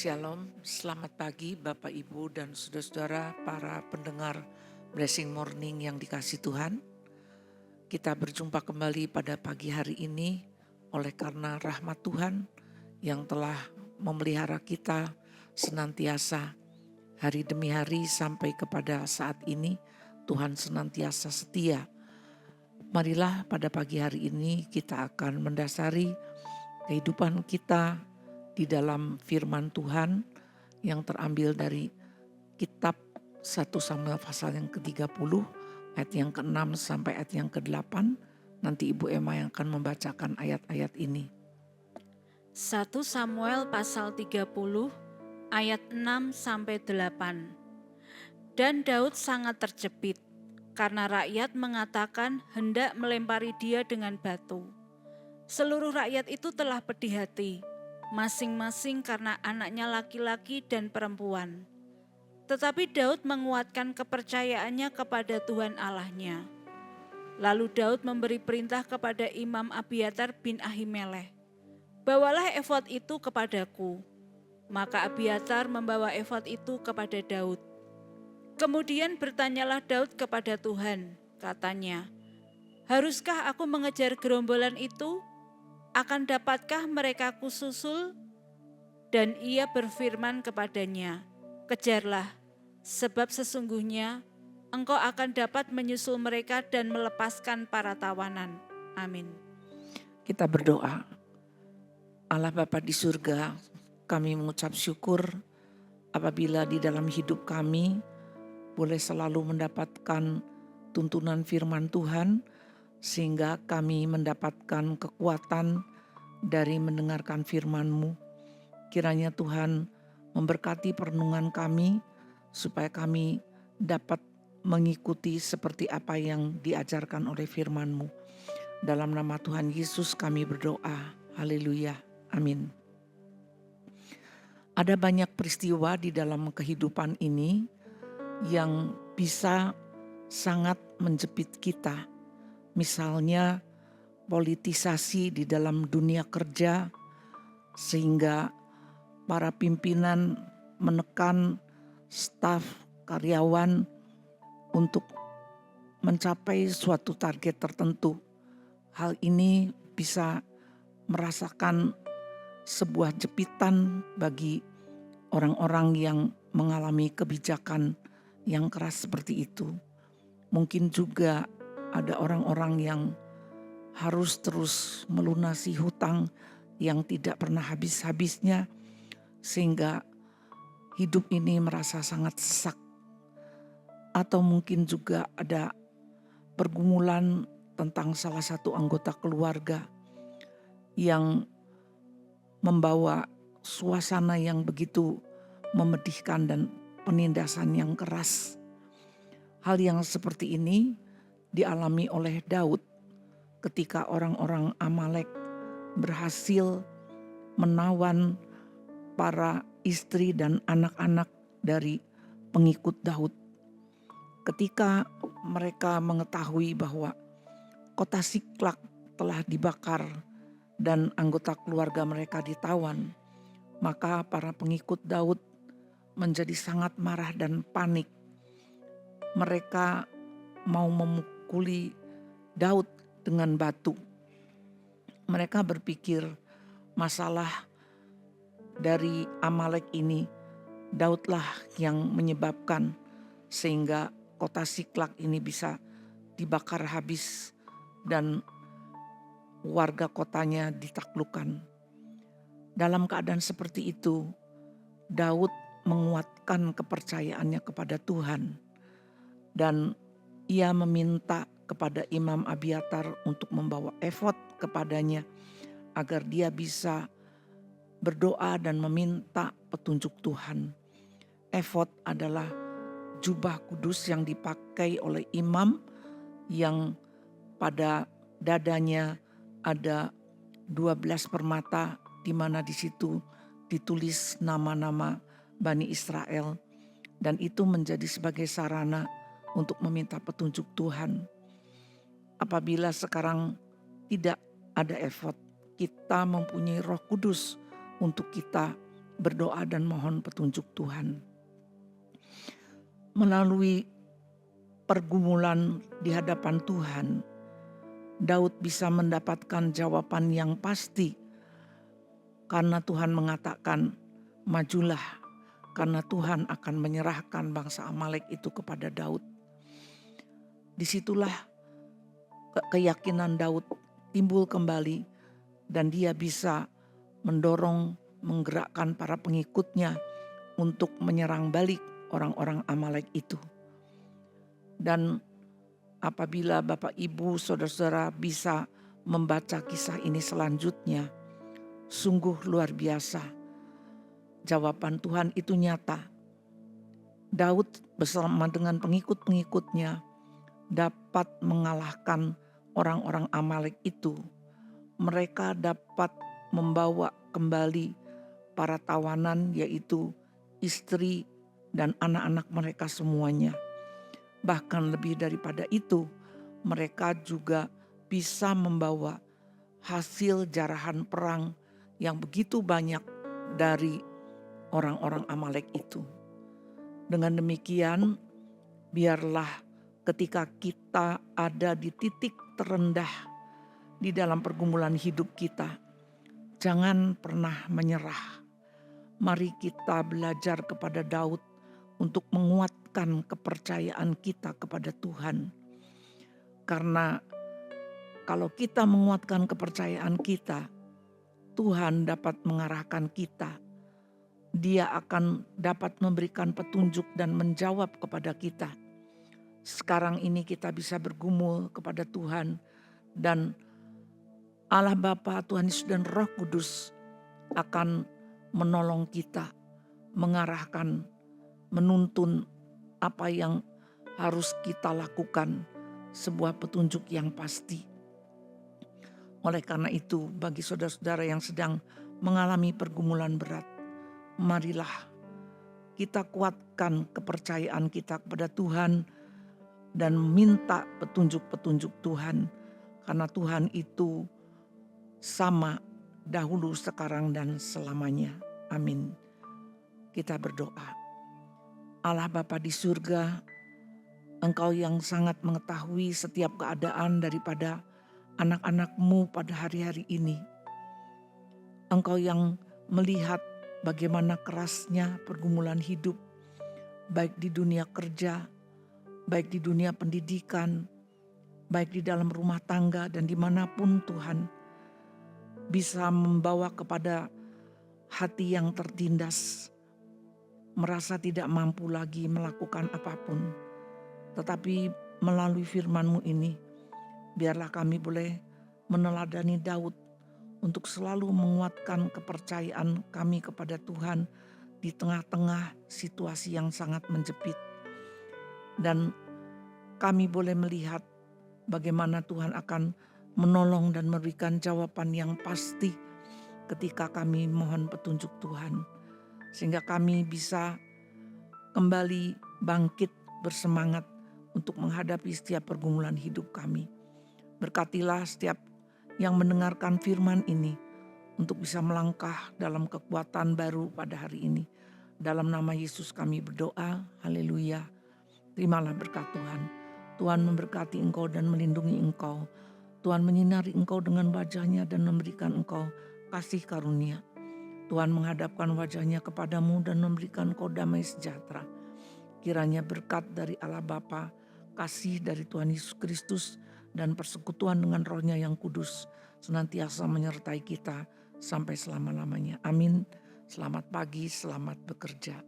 Shalom, selamat pagi Bapak Ibu dan saudara-saudara para pendengar Blessing Morning yang dikasihi Tuhan. Kita berjumpa kembali pada pagi hari ini oleh karena rahmat Tuhan yang telah memelihara kita senantiasa hari demi hari sampai kepada saat ini. Tuhan senantiasa setia. Marilah pada pagi hari ini kita akan mendasari kehidupan kita di dalam firman Tuhan yang terambil dari kitab 1 Samuel pasal yang ke-30 ayat yang ke-6 sampai ayat yang ke-8. Nanti Ibu Emma yang akan membacakan ayat-ayat ini. 1 Samuel pasal 30 ayat 6 sampai 8. Dan Daud sangat terjepit karena rakyat mengatakan hendak melempari dia dengan batu. Seluruh rakyat itu telah pedih hati, masing-masing karena anaknya laki-laki dan perempuan. Tetapi Daud menguatkan kepercayaannya kepada Tuhan Allahnya. Lalu Daud memberi perintah kepada Imam Abiatar bin Ahimelech, "Bawalah efod itu kepadaku." Maka Abiatar membawa efod itu kepada Daud. Kemudian bertanyalah Daud kepada Tuhan, katanya, "Haruskah aku mengejar gerombolan itu? Akan dapatkah mereka kususul?" Dan ia berfirman kepadanya, "Kejarlah, sebab sesungguhnya engkau akan dapat menyusul mereka dan melepaskan para tawanan." Amin. Kita berdoa. Allah Bapa di surga, kami mengucap syukur apabila di dalam hidup kami boleh selalu mendapatkan tuntunan firman Tuhan, sehingga kami mendapatkan kekuatan dari mendengarkan firman-Mu. Kiranya Tuhan memberkati perenungan kami, supaya kami dapat mengikuti seperti apa yang diajarkan oleh firman-Mu. Dalam nama Tuhan Yesus kami berdoa. Haleluya. Amin. Ada banyak peristiwa di dalam kehidupan ini yang bisa sangat menjepit kita. Misalnya politisasi di dalam dunia kerja, sehingga para pimpinan menekan staf karyawan untuk mencapai suatu target tertentu. Hal ini bisa merasakan sebuah jepitan bagi orang-orang yang mengalami kebijakan yang keras seperti itu. Mungkin juga ada orang-orang yang harus terus melunasi hutang yang tidak pernah habis-habisnya, sehingga hidup ini merasa sangat sesak. Atau mungkin juga ada pergumulan tentang salah satu anggota keluarga yang membawa suasana yang begitu memedihkan dan penindasan yang keras. Hal yang seperti ini dialami oleh Daud ketika orang-orang Amalek berhasil menawan para istri dan anak-anak dari pengikut Daud. Ketika mereka mengetahui bahwa kota Siklak telah dibakar dan anggota keluarga mereka ditawan, maka para pengikut Daud menjadi sangat marah dan panik. Mereka mau memukuli Daud dengan batu. Mereka berpikir masalah dari Amalek ini Daudlah yang menyebabkan sehingga kota Siklak ini bisa dibakar habis dan warga kotanya ditaklukkan. Dalam keadaan seperti itu, Daud menguatkan kepercayaannya kepada Tuhan, dan ia meminta kepada Imam Abiatar untuk membawa efod kepadanya agar dia bisa berdoa dan meminta petunjuk Tuhan. Efod adalah jubah kudus yang dipakai oleh imam, yang pada dadanya ada 12 permata, di mana di situ ditulis nama-nama Bani Israel, dan itu menjadi sebagai sarana untuk meminta petunjuk Tuhan. Apabila sekarang tidak ada efod, kita mempunyai Roh Kudus untuk kita berdoa dan mohon petunjuk Tuhan. Melalui pergumulan di hadapan Tuhan, Daud bisa mendapatkan jawaban yang pasti karena Tuhan mengatakan, majulah, karena Tuhan akan menyerahkan bangsa Amalek itu kepada Daud. Disitulah keyakinan Daud timbul kembali dan dia bisa mendorong, menggerakkan para pengikutnya untuk menyerang balik orang-orang Amalek itu. Dan apabila Bapak Ibu Saudara-saudara bisa membaca kisah ini selanjutnya, sungguh luar biasa. Jawaban Tuhan itu nyata. Daud bersama dengan pengikut-pengikutnya dapat mengalahkan orang-orang Amalek itu. Mereka dapat membawa kembali para tawanan, yaitu istri dan anak-anak mereka semuanya. Bahkan lebih daripada itu, mereka juga bisa membawa hasil jarahan perang yang begitu banyak dari orang-orang Amalek itu. Dengan demikian, biarlah ketika kita ada di titik terendah di dalam pergumulan hidup kita, jangan pernah menyerah. Mari kita belajar kepada Daud untuk menguatkan kepercayaan kita kepada Tuhan. Karena kalau kita menguatkan kepercayaan kita, Tuhan dapat mengarahkan kita. Dia akan dapat memberikan petunjuk dan menjawab kepada kita. Sekarang ini kita bisa bergumul kepada Tuhan, dan Allah Bapa, Tuhan Yesus dan Roh Kudus akan menolong kita, mengarahkan, menuntun apa yang harus kita lakukan, sebuah petunjuk yang pasti. Oleh karena itu, bagi saudara-saudara yang sedang mengalami pergumulan berat, marilah kita kuatkan kepercayaan kita kepada Tuhan dan minta petunjuk-petunjuk Tuhan, karena Tuhan itu sama dahulu, sekarang, dan selamanya. Amin. Kita berdoa. Allah Bapa di surga, Engkau yang sangat mengetahui setiap keadaan daripada anak-anak-Mu pada hari-hari ini. Engkau yang melihat bagaimana kerasnya pergumulan hidup, baik di dunia kerja, baik di dunia pendidikan, baik di dalam rumah tangga, dan dimanapun Tuhan, bisa membawa kepada hati yang tertindas, merasa tidak mampu lagi melakukan apapun. Tetapi melalui firman-Mu ini, biarlah kami boleh meneladani Daud untuk selalu menguatkan kepercayaan kami kepada Tuhan di tengah-tengah situasi yang sangat menjepit. Dan kami boleh melihat bagaimana Tuhan akan menolong dan memberikan jawaban yang pasti ketika kami mohon petunjuk Tuhan. Sehingga kami bisa kembali bangkit bersemangat untuk menghadapi setiap pergumulan hidup kami. Berkatilah setiap yang mendengarkan firman ini untuk bisa melangkah dalam kekuatan baru pada hari ini. Dalam nama Yesus kami berdoa, haleluya. Terimalah berkat Tuhan. Tuhan memberkati engkau dan melindungi engkau. Tuhan menyinari engkau dengan wajah-Nya dan memberikan engkau kasih karunia. Tuhan menghadapkan wajah-Nya kepadamu dan memberikan engkau damai sejahtera. Kiranya berkat dari Allah Bapa, kasih dari Tuhan Yesus Kristus, dan persekutuan dengan Roh-Nya yang kudus senantiasa menyertai kita sampai selama-lamanya. Amin. Selamat pagi, selamat bekerja.